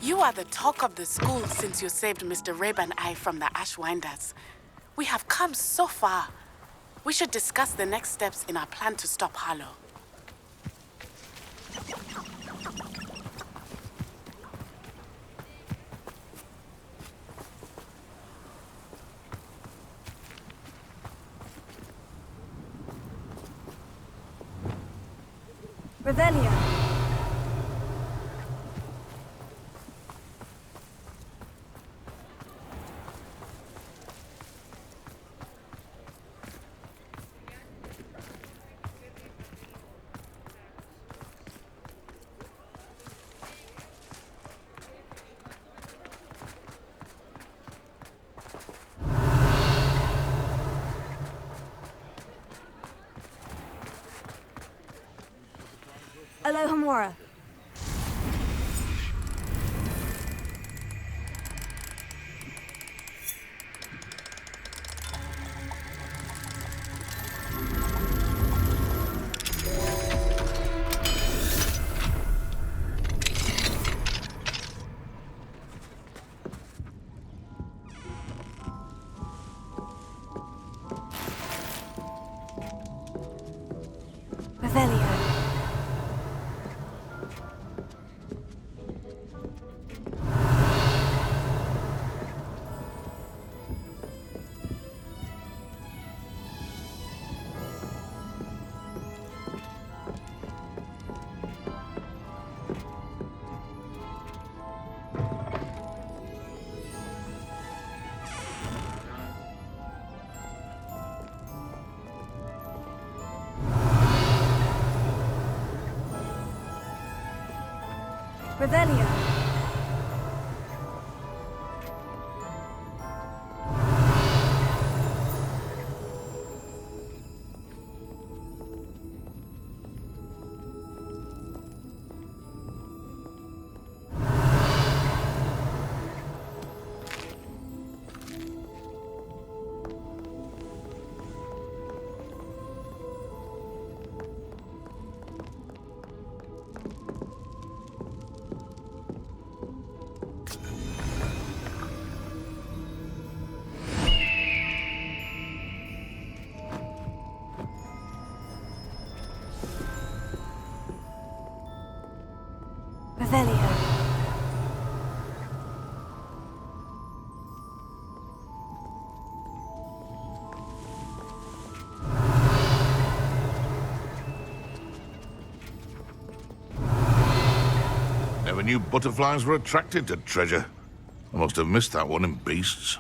You are the talk of the school since you saved Mr. Rabe and I from the Ashwinders. We have come so far. We should discuss the next steps in our plan to stop Harlow. Revelio. Alohomora. Revelio. Revelio. Revelio. Never knew butterflies were attracted to treasure. I must have missed that one in Beasts.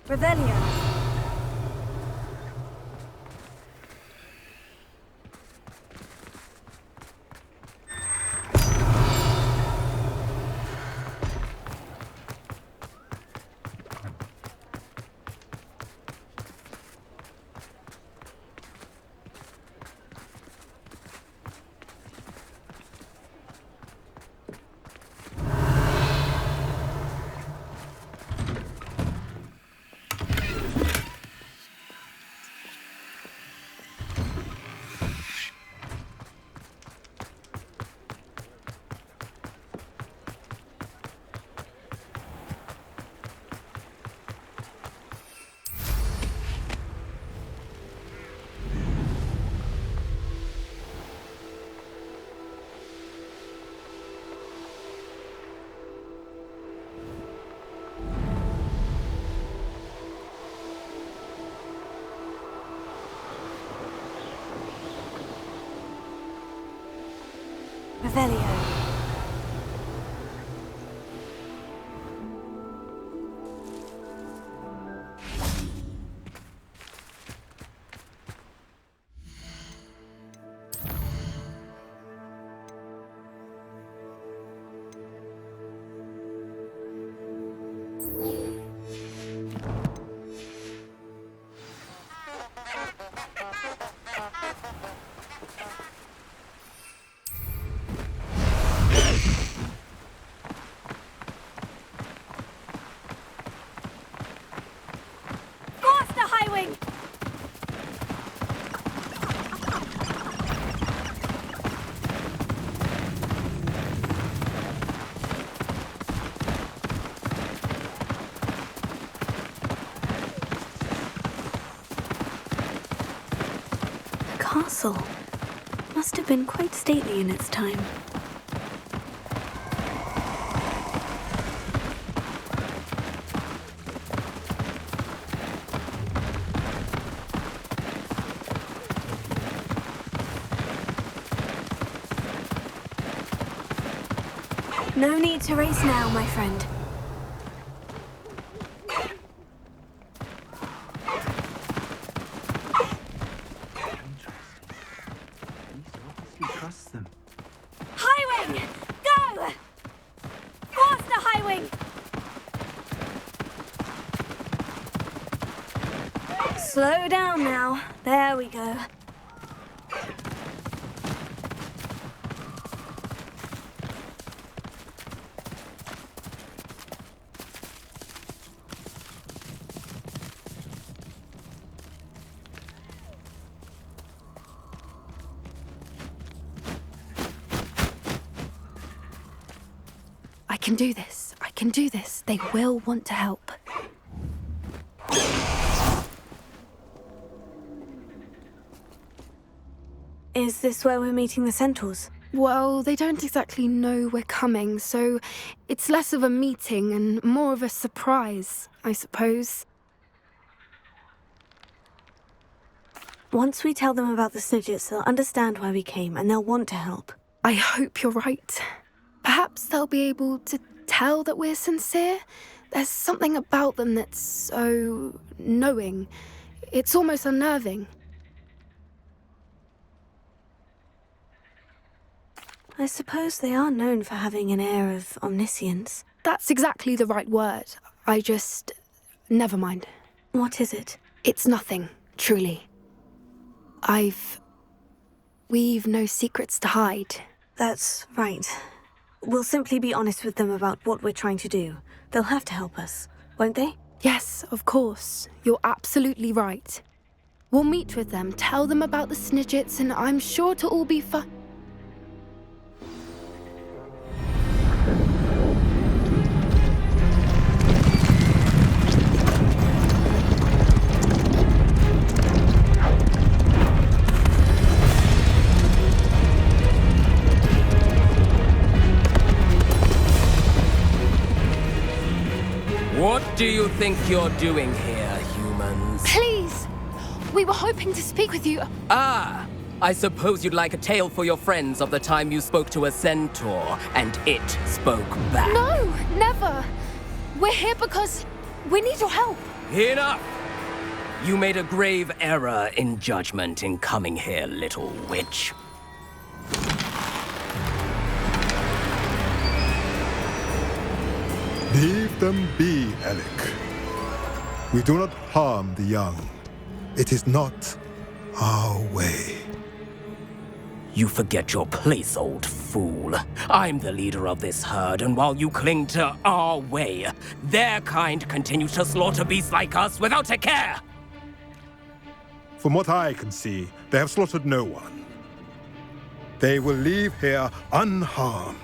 Revelio. Revelio. Highwing! The castle must have been quite stately in its time. No need to race now, my friend. Trust them. Highwing! Go! Faster, Highwing! Slow down now. There we go. I can do this. I can do this. They will want to help. Is this where we're meeting the centaurs? Well, they don't exactly know we're coming, so it's less of a meeting and more of a surprise, I suppose. Once we tell them about the Snidgets, they'll understand why we came and they'll want to help. I hope you're right. Perhaps they'll be able to tell that we're sincere. There's something about them that's so knowing. It's almost unnerving. I suppose they are known for having an air of omniscience. That's exactly the right word. Never mind. What is it? It's nothing, truly. We've no secrets to hide. That's right. We'll simply be honest with them about what we're trying to do. They'll have to help us, won't they? Yes, of course. You're absolutely right. We'll meet with them, tell them about the Snidgets, and I'm sure it'll all be fun. What do you think you're doing here, humans? Please! We were hoping to speak with you. Ah! I suppose you'd like a tale for your friends of the time you spoke to a centaur, and it spoke back. No, never. We're here because we need your help. Enough! You made a grave error in judgment in coming here, little witch. Leave them be, Alec. We do not harm the young. It is not our way. You forget your place, old fool. I'm the leader of this herd, and while you cling to our way, their kind continue to slaughter beasts like us without a care! From what I can see, they have slaughtered no one. They will leave here unharmed.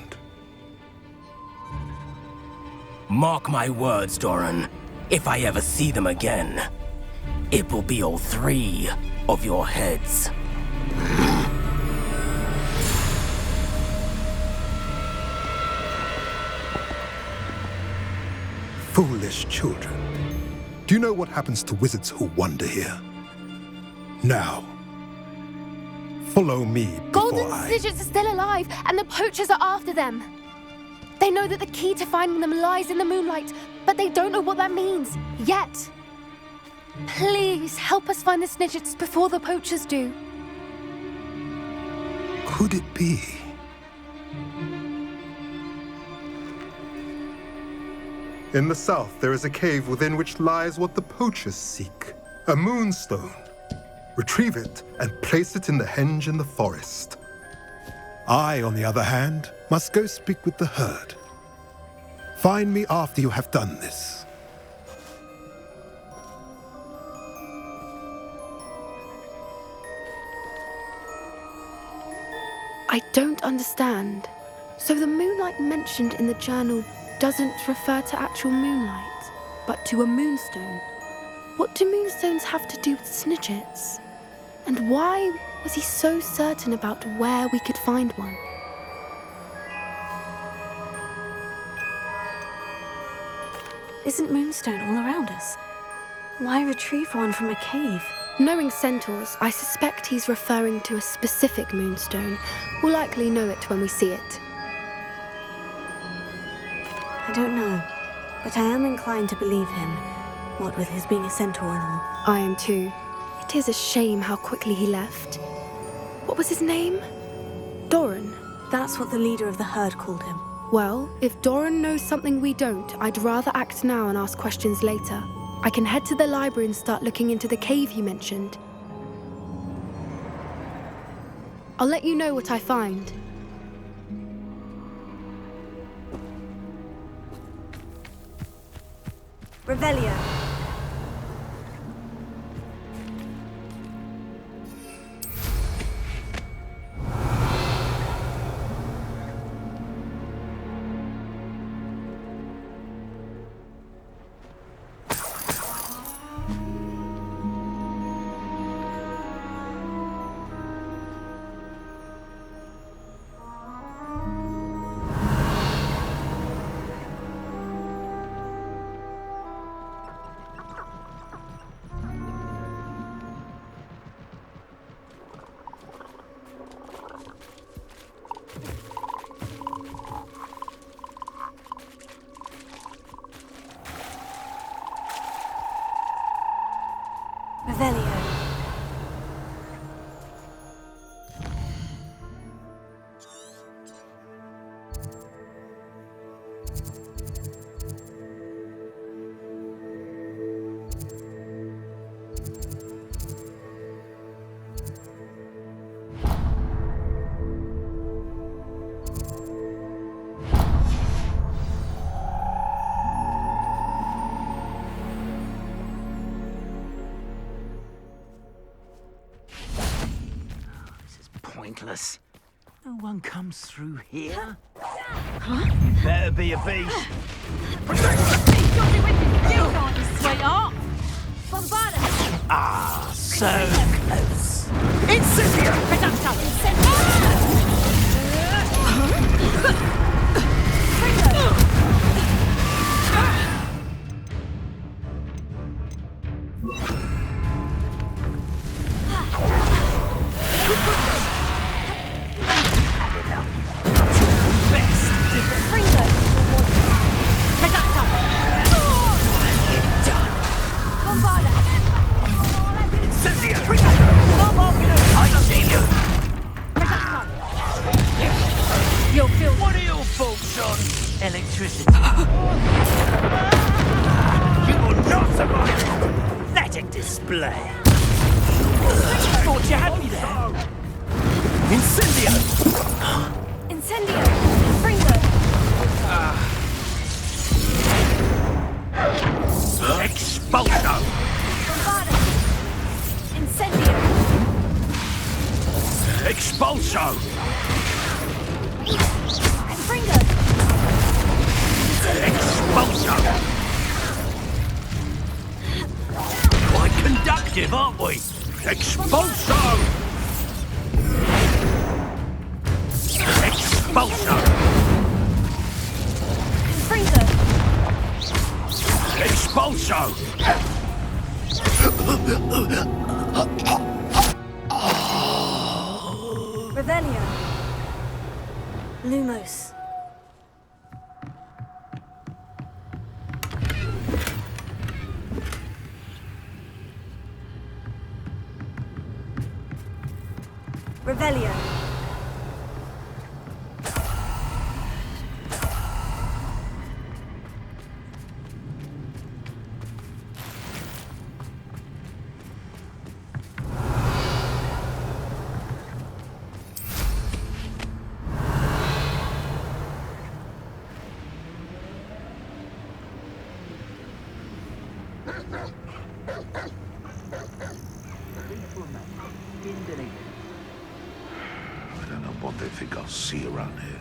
Mark my words, Doran. If I ever see them again, it will be all 3 of your heads. Foolish children. Do you know what happens to wizards who wander here? Now, follow me Golden before Snidgets are still alive, and the poachers are after them. They know that the key to finding them lies in the moonlight, but they don't know what that means, yet. Please, help us find the Snidgets before the poachers do. Could it be? In the south, there is a cave within which lies what the poachers seek. A moonstone. Retrieve it and place it in the henge in the forest. I, on the other hand, must go speak with the herd. Find me after you have done this. I don't understand. So the moonlight mentioned in the journal doesn't refer to actual moonlight, but to a moonstone. What do moonstones have to do with snidgets? And why was he so certain about where we could find one? Isn't moonstone all around us? Why retrieve one from a cave? Knowing centaurs, I suspect he's referring to a specific moonstone. We'll likely know it when we see it. I don't know, but I am inclined to believe him, what with his being a centaur and all. I am too. It is a shame how quickly he left. What was his name? Doran. That's what the leader of the herd called him. Well, if Doran knows something we don't, I'd rather act now and ask questions later. I can head to the library and start looking into the cave you mentioned. I'll let you know what I find. Revelio. Revelio. Pointless. No one comes through here. You better be a beast. Sweetheart! Bombard us! Ah, so close. Incendio! What are your thoughts on electricity? You will not survive this pathetic display. Thought you had me there. Incendio! Incendio! Fringo! Expulso! Bombarda! Incendio! Expulso! Fringo! Expulso! Quite conductive, aren't we? Expulso! Expulso! Fringo! Expulso! Revelio. Lumos. Revelio. they think I'll see around here.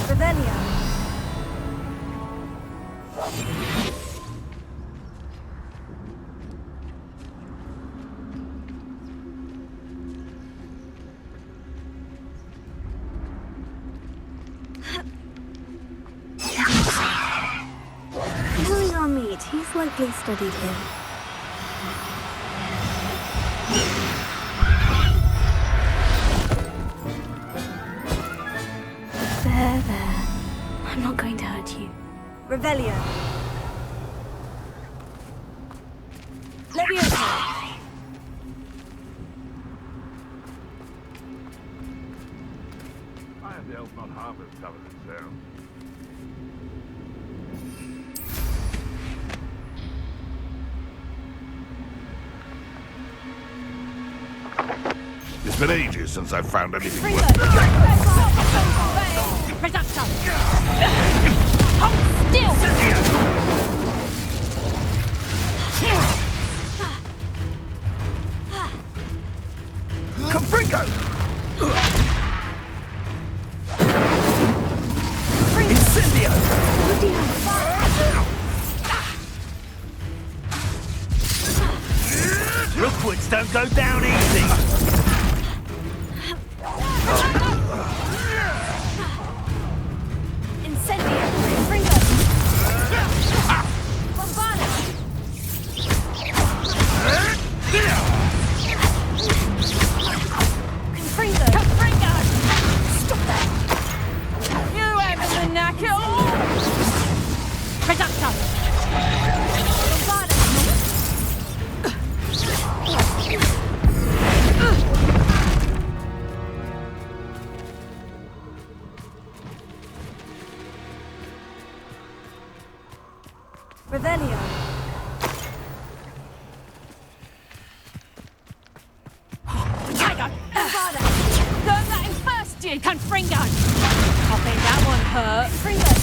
Revelio. Knowing our meat, he's likely studied here. There. I'm not going to hurt you. Revelio. Levioso. I have the elf not half as tough as it sounds. It's been ages since I've found anything Fringo. worth... Reducto. Hold still. Confringo! Incendio! Rookwoods don't go down easy. Incendio. Fringo. Bombada. Confringo. Confringo. Stop that. You haven't the knack at all. Reducto. Bombada. Revelio. Tiger! Bombada. Learn that in first year, Confringo. I think that one hurt. Fringo.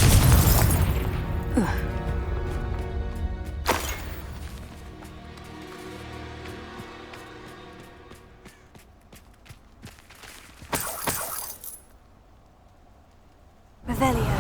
Revelio.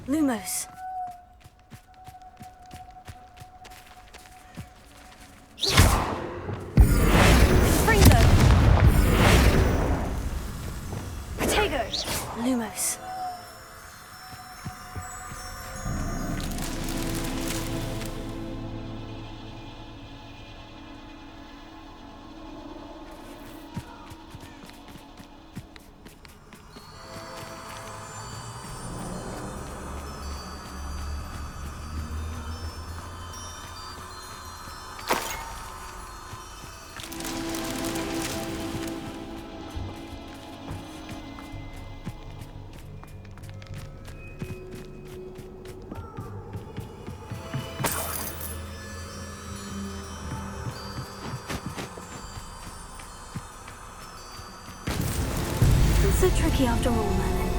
Lumos. Fringo. Protego. Lumos. Not so tricky after all, Merlin.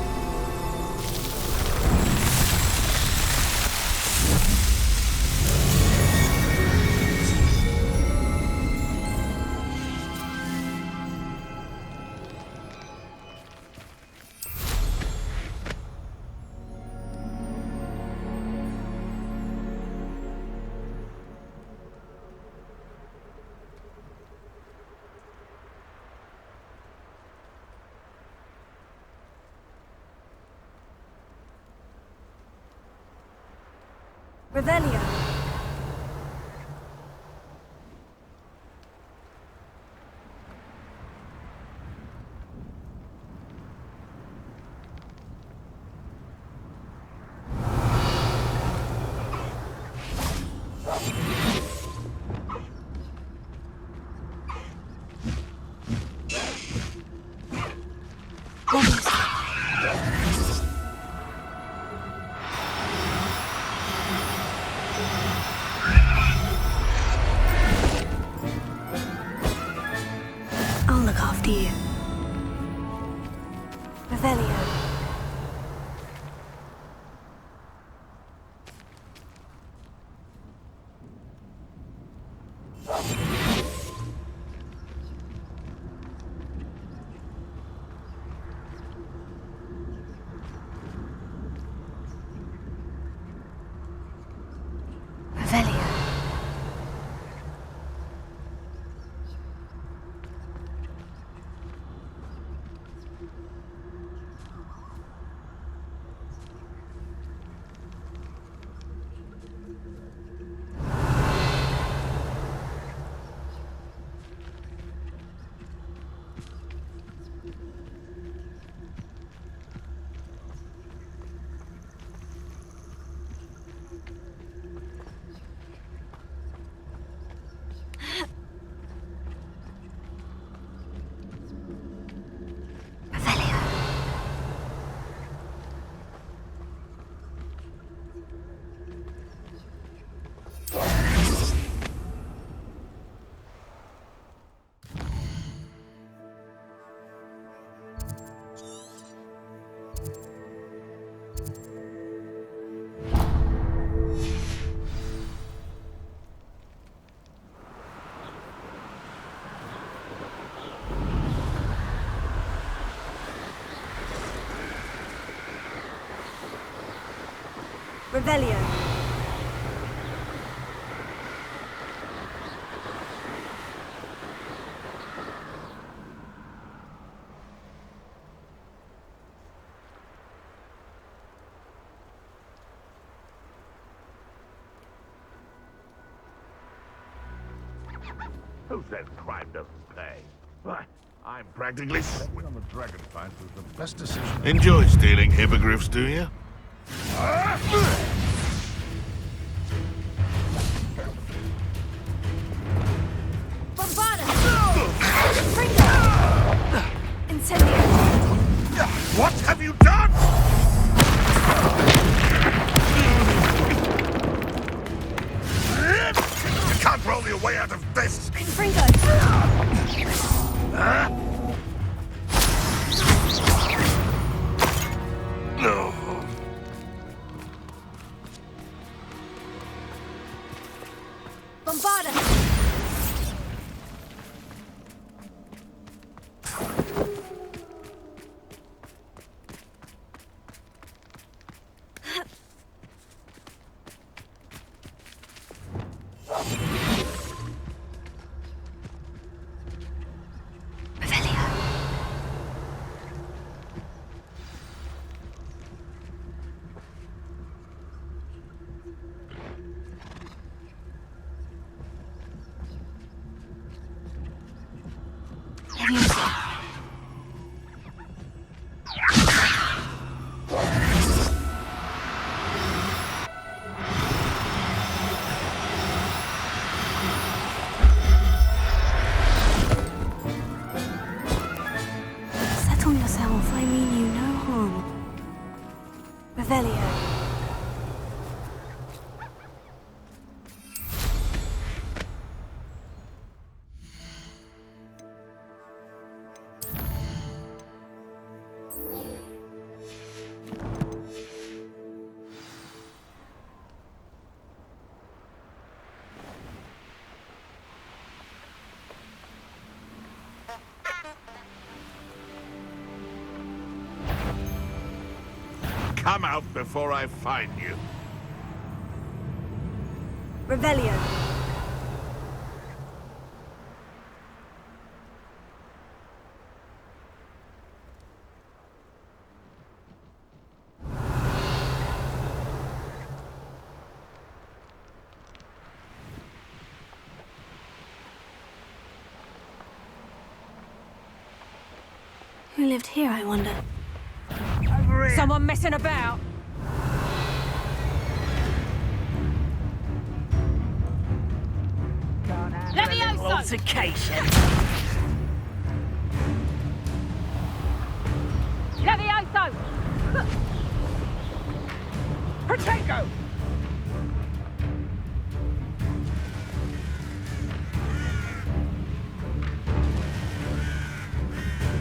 Revelio. I'll look after you. Revelio. Revelio. Revelio. Who says crime doesn't pay? Why, I'm practically sweating on the dragon fight was the best decision. Enjoy stealing hippogriffs, do you? Bombarda! Incendio! What have you done? You can't roll your way out of this! Confringo! No. Bombarda! Settle yourself, I mean you no harm. Revelio. Come out before I find you. Revelio. Who lived here, I wonder? Someone messing about? Levioso! Altercation. Levioso! Protego!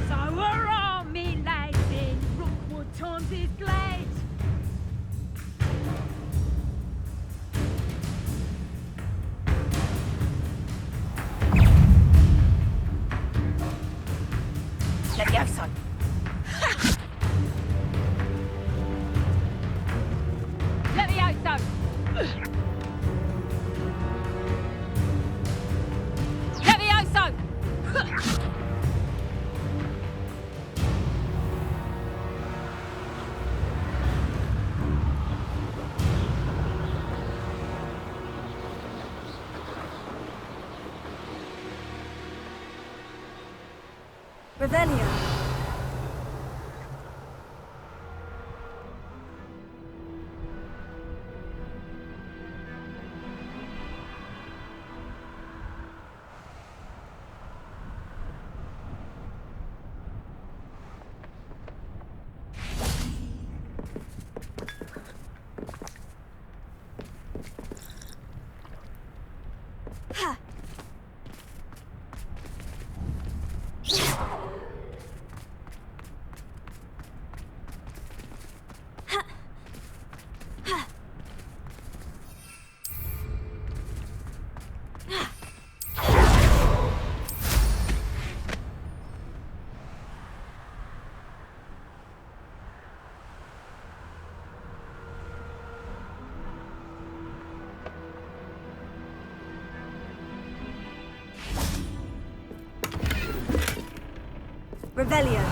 So are all me lads in Rookwood times is glad. Levioso! Levioso! Levioso! Revelio. Revelio.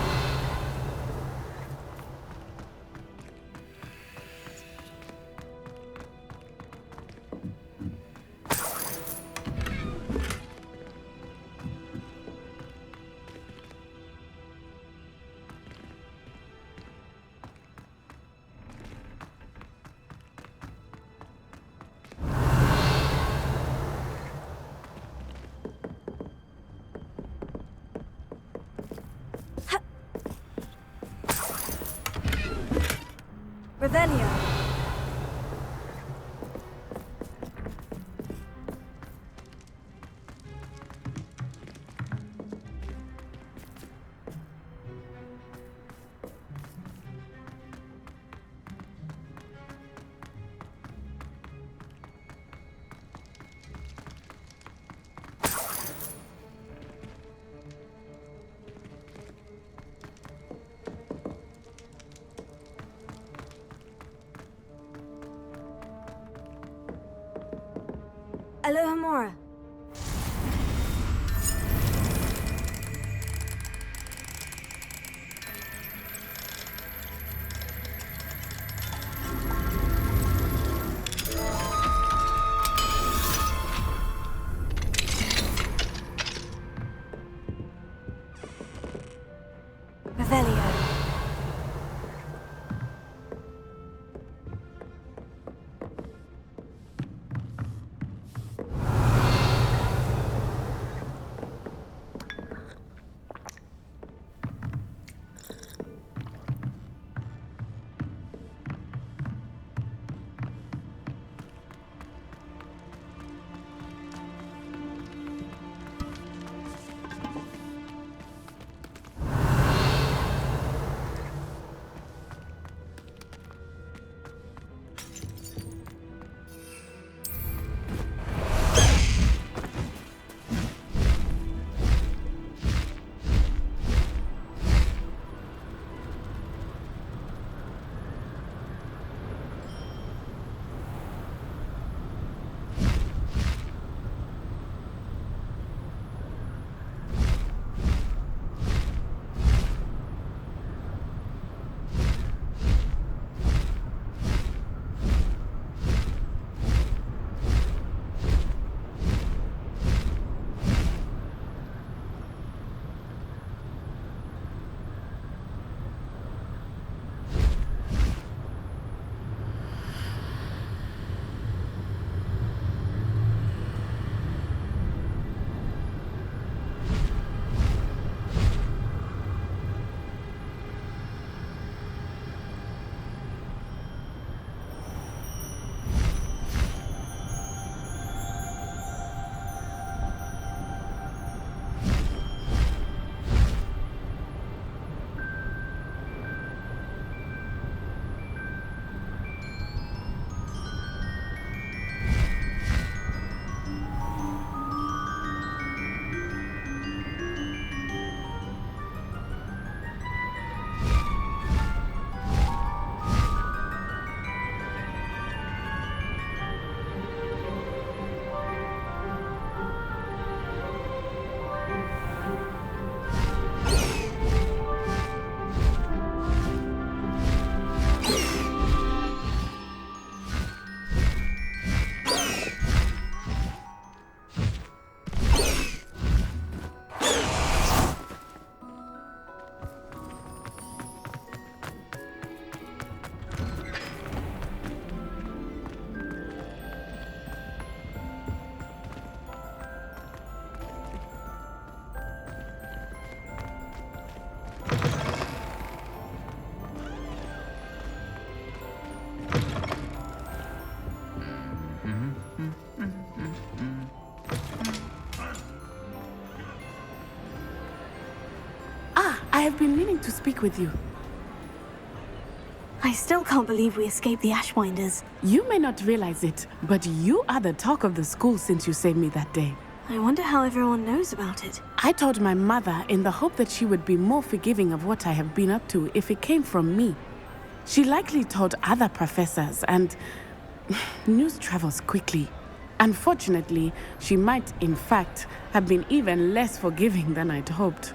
Revelio. Alohomora. Revelio. I have been meaning to speak with you. I still can't believe we escaped the Ashwinders. You may not realize it, but you are the talk of the school since you saved me that day. I wonder how everyone knows about it. I told my mother in the hope that she would be more forgiving of what I have been up to if it came from me. She likely told other professors, and news travels quickly. Unfortunately, she might, in fact, have been even less forgiving than I'd hoped.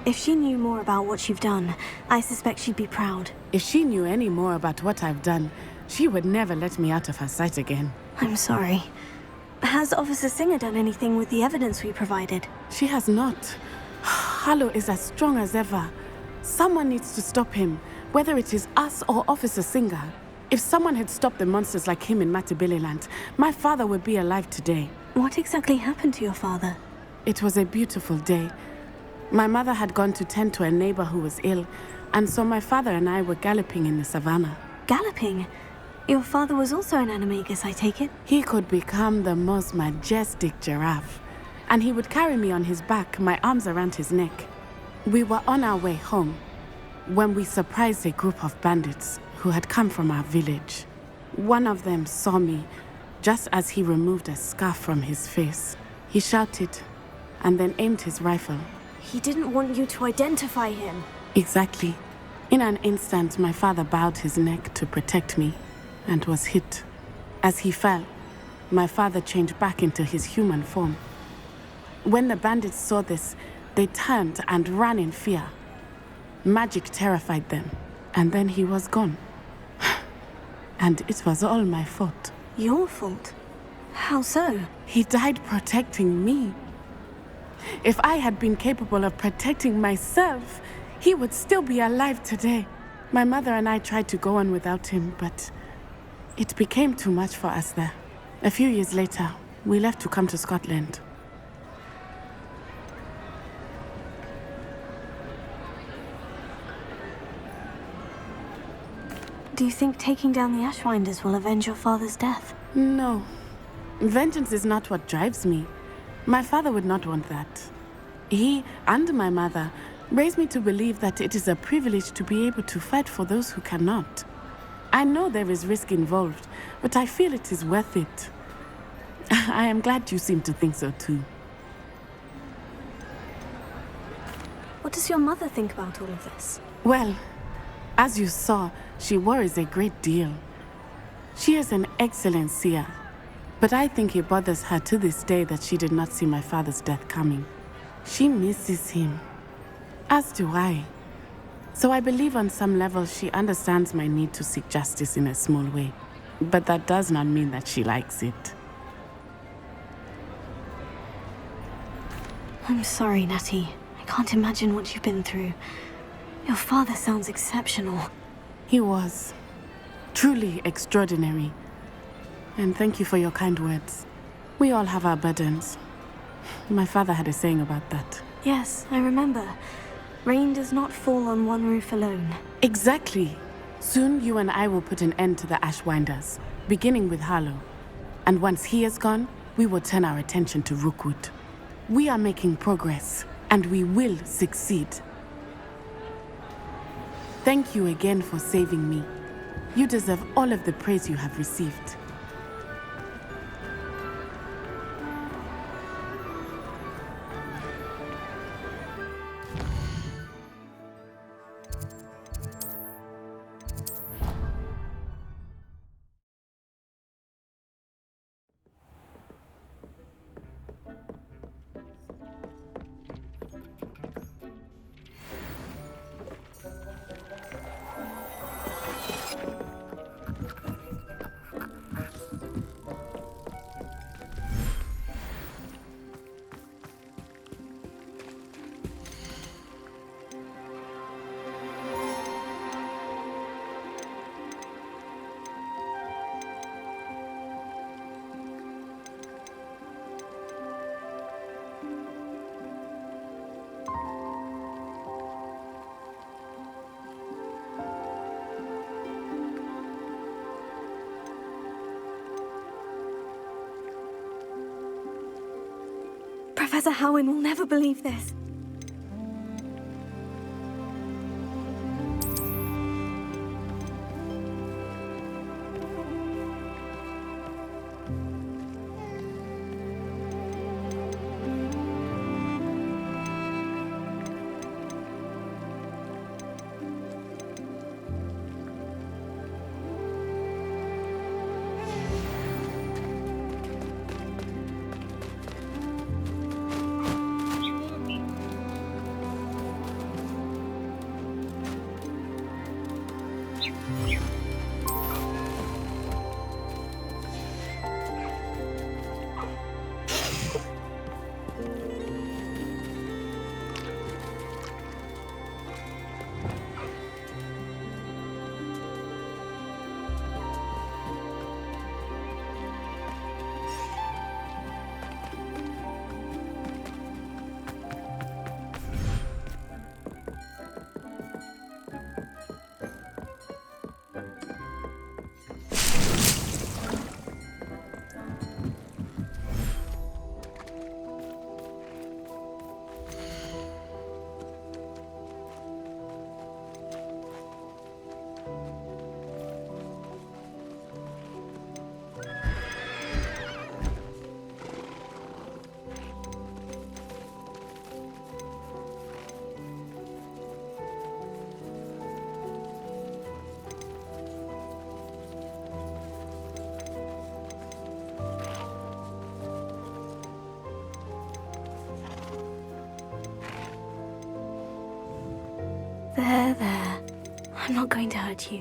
If she knew more about what you've done, I suspect she'd be proud. If she knew any more about what I've done, she would never let me out of her sight again. I'm sorry. Has Officer Singer done anything with the evidence we provided? She has not. Harlow is as strong as ever. Someone needs to stop him, whether it is us or Officer Singer. If someone had stopped the monsters like him in Matabeleland, my father would be alive today. What exactly happened to your father? It was a beautiful day. My mother had gone to tend to a neighbor who was ill, and so my father and I were galloping in the savannah. Galloping? Your father was also an animagus, I take it? He could become the most majestic giraffe, and he would carry me on his back, my arms around his neck. We were on our way home when we surprised a group of bandits who had come from our village. One of them saw me just as he removed a scarf from his face. He shouted and then aimed his rifle. He didn't want you to identify him. Exactly. In an instant, my father bowed his neck to protect me and was hit. As he fell, my father changed back into his human form. When the bandits saw this, they turned and ran in fear. Magic terrified them, and then he was gone. And it was all my fault. Your fault? How so? He died protecting me. If I had been capable of protecting myself, he would still be alive today. My mother and I tried to go on without him, but it became too much for us there. A few years later, we left to come to Scotland. Do you think taking down the Ashwinders will avenge your father's death? No. Vengeance is not what drives me. My father would not want that. He and my mother raised me to believe that it is a privilege to be able to fight for those who cannot. I know there is risk involved, but I feel it is worth it. I am glad you seem to think so too. What does your mother think about all of this? Well, as you saw, she worries a great deal. She is an excellent seer, but I think it bothers her to this day that she did not see my father's death coming. She misses him, as do I. So I believe on some level she understands my need to seek justice in a small way. But that does not mean that she likes it. I'm sorry, Natty. I can't imagine what you've been through. Your father sounds exceptional. He was. Truly extraordinary. And thank you for your kind words. We all have our burdens. My father had a saying about that. Yes, I remember. Rain does not fall on one roof alone. Exactly. Soon you and I will put an end to the Ashwinders, beginning with Harlow. And once he is gone, we will turn our attention to Rookwood. We are making progress, and we will succeed. Thank you again for saving me. You deserve all of the praise you have received. Professor Howin will never believe this. There. I'm not going to hurt you.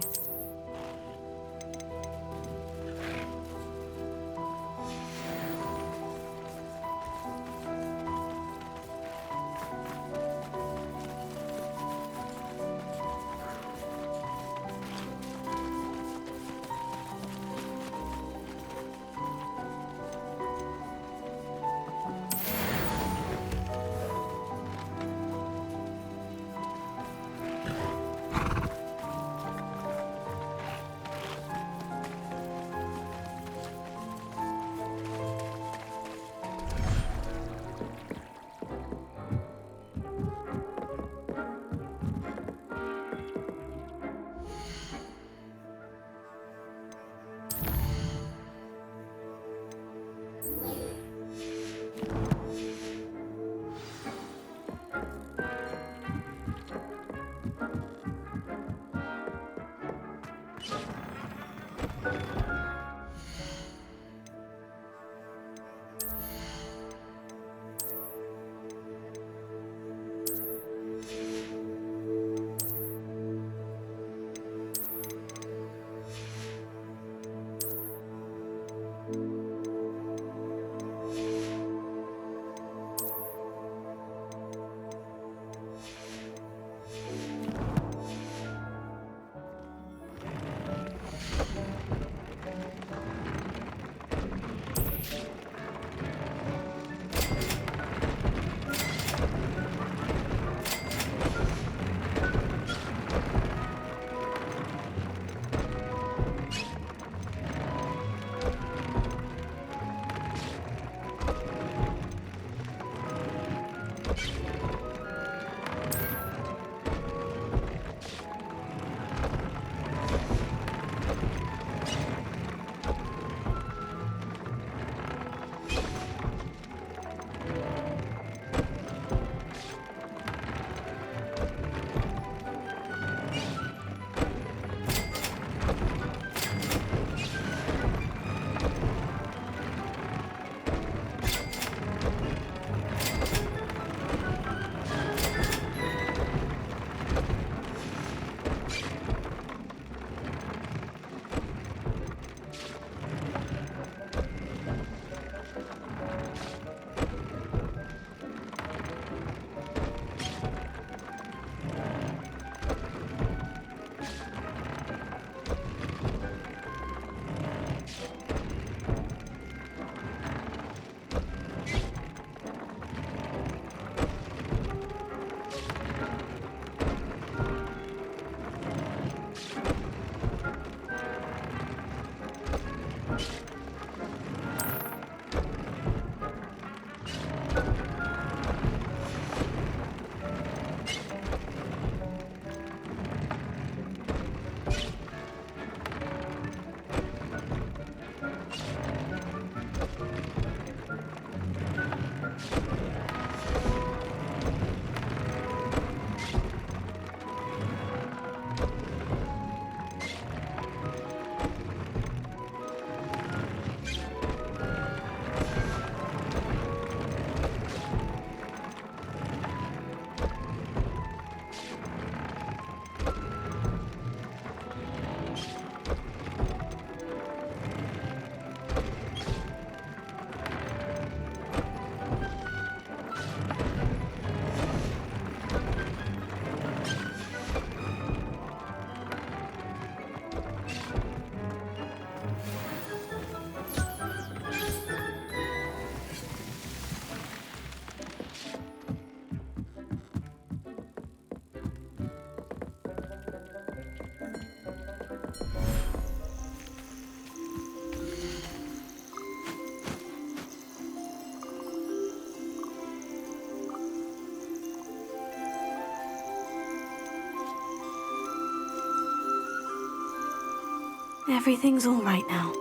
Everything's all right now.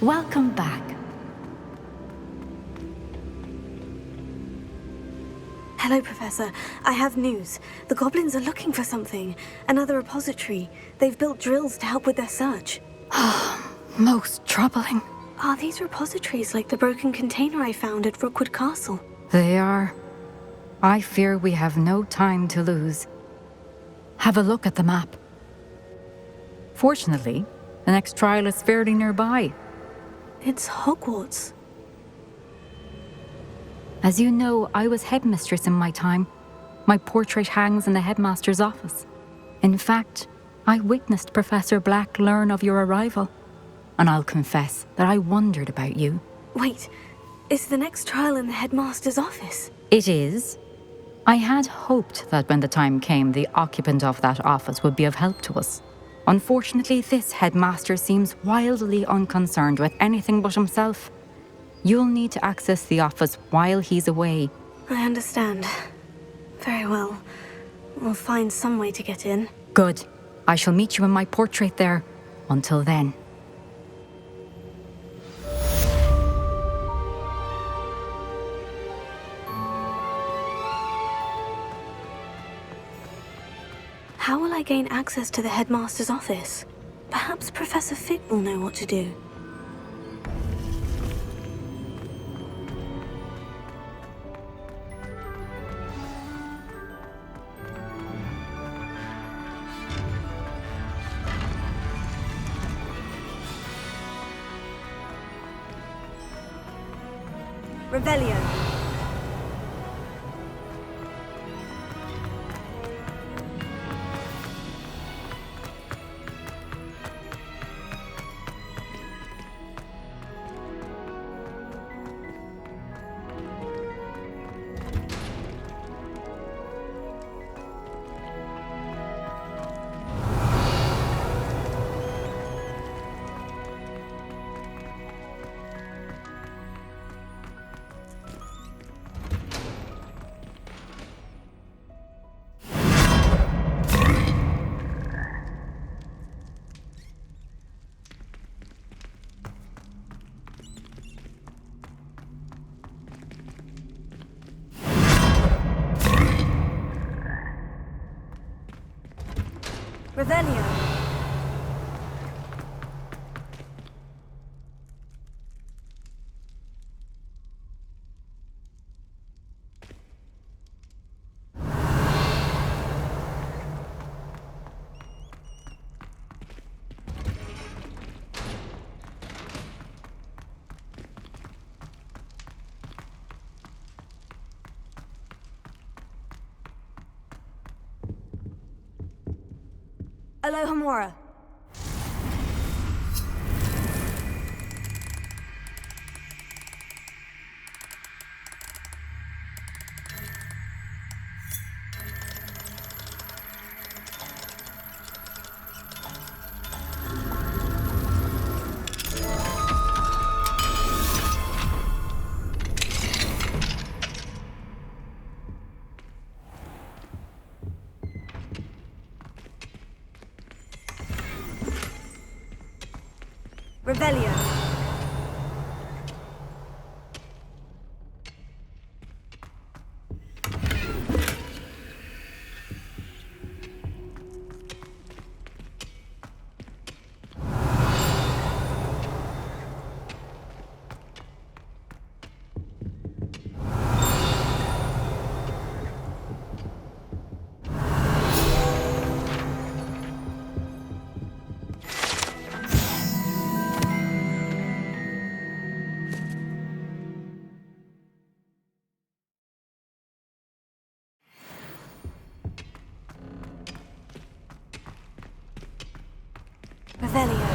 Welcome back. Hello, Professor. I have news. The goblins are looking for something. Another repository. They've built drills to help with their search. Most troubling. Are these repositories like the broken container I found at Rookwood Castle? They are. I fear we have no time to lose. Have a look at the map. Fortunately, the next trial is fairly nearby. It's Hogwarts. As you know, I was headmistress in my time. My portrait hangs in the headmaster's office. In fact, I witnessed Professor Black learn of your arrival. And I'll confess that I wondered about you. Wait, is the next trial in the headmaster's office? It is. I had hoped that when the time came, the occupant of that office would be of help to us. Unfortunately, this headmaster seems wildly unconcerned with anything but himself. You'll need to access the office while he's away. I understand. Very well. We'll find some way to get in. Good. I shall meet you in my portrait there. Until then. How will I gain access to the headmaster's office? Perhaps Professor Fig will know what to do. Revelio. Revelio. Alohomora. Revelio. Revelio.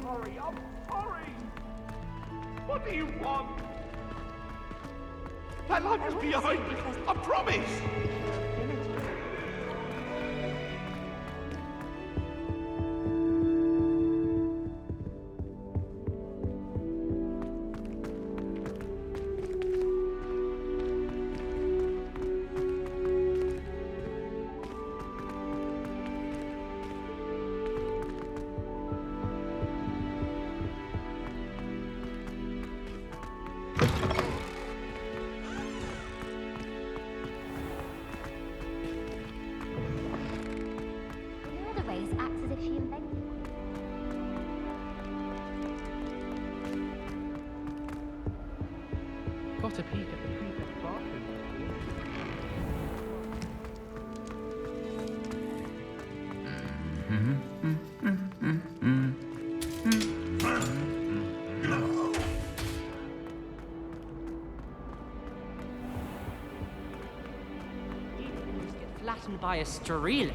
Hurry up! Hurry! That life is behind me. I promise. Got a peek at the prefect's bathroom. Get flattened by a Strela.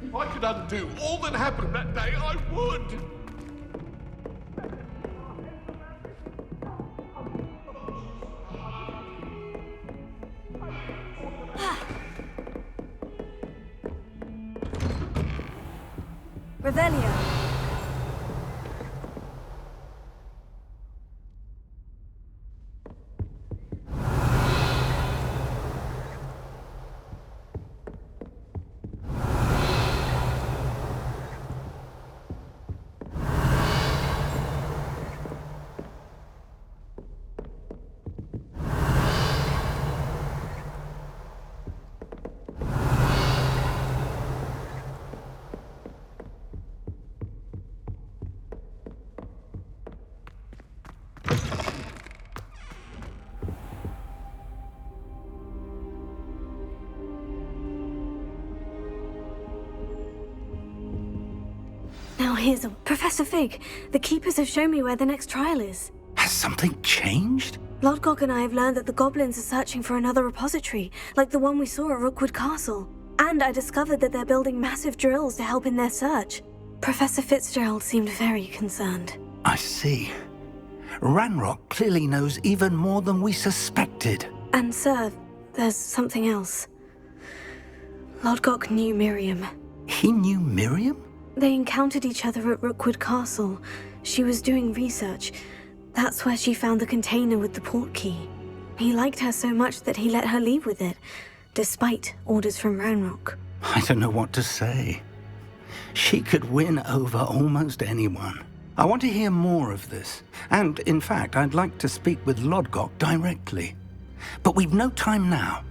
If I could undo all that happened that day, I would. Revelio. Now here's a... Professor Fig, the Keepers have shown me where the next trial is. Has something changed? Lodgok and I have learned that the goblins are searching for another repository, like the one we saw at Rookwood Castle. And I discovered that they're building massive drills to help in their search. Professor Fitzgerald seemed very concerned. I see. Ranrock clearly knows even more than we suspected. And sir, there's something else. Lodgok knew Miriam. He knew Miriam? They encountered each other at Rookwood Castle. She was doing research. That's where she found the container with the port key. He liked her so much that he let her leave with it, despite orders from Ranrock. I don't know what to say. She could win over almost anyone. I want to hear more of this. And, in fact, I'd like to speak with Lodgok directly. But we've no time now.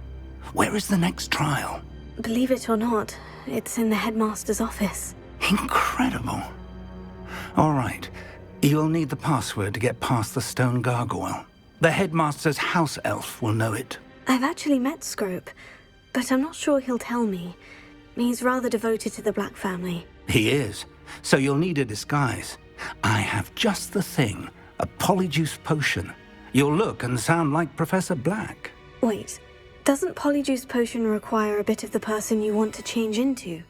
Where is the next trial? Believe it or not, it's in the headmaster's office. Incredible. All right. You'll need the password to get past the stone gargoyle. The headmaster's house elf will know it. I've actually met Scrope, but I'm not sure he'll tell me. He's rather devoted to the Black family. He is. So you'll need a disguise. I have just the thing. A polyjuice potion. You'll look and sound like Professor Black. Wait, doesn't polyjuice potion require a bit of the person you want to change into?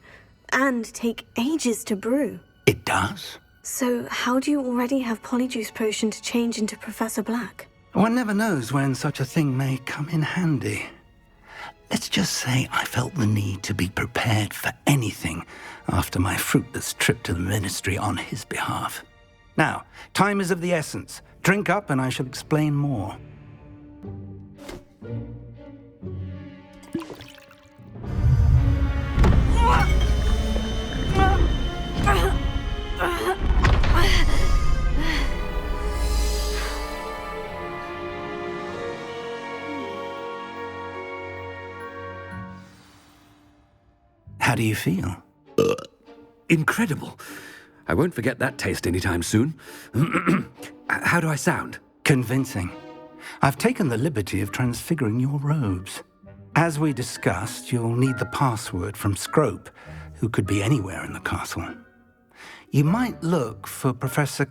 And take ages to brew? It does. So how do you already have polyjuice potion to change into Professor Black? One never knows when such a thing may come in handy. Let's just say I felt the need to be prepared for anything after my fruitless trip to the ministry on his behalf. Now, time is of the essence. Drink up and I shall explain more. How do you feel? Incredible. I won't forget that taste anytime soon. How do I sound? Convincing. I've taken the liberty of transfiguring your robes. As we discussed, you'll need the password from Scrope, who could be anywhere in the castle. You might look for Professor